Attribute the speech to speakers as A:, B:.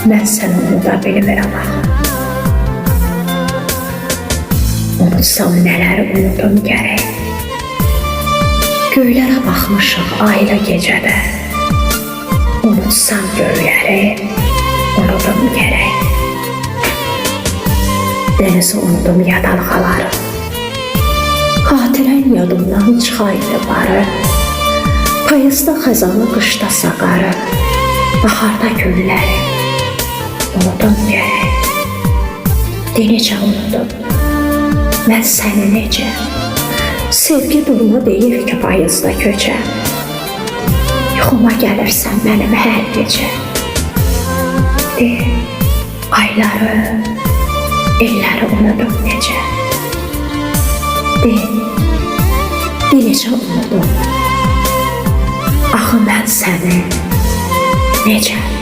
A: Mən səni unuda bilmirəm axı. Unutsam nələri unudum gərək. Göylərə baxmışıq aylı gecədə. Unutsam göyləri, unudum gərək. Dənizi unudum ya dalğaları. Xatirən yadımdan çıxaydı barı. Payızda xəzanı, qışda saqarı. Baharda gülləri, unudum gərək. Necə unudum, mən səni necə? Sevgi durumu deyil ki, payızda köçə. Yuxuma gəlirsən mənim hər gecə. De, ayları, illəri unudum necə? De necə unudum? Axı mən səni necə?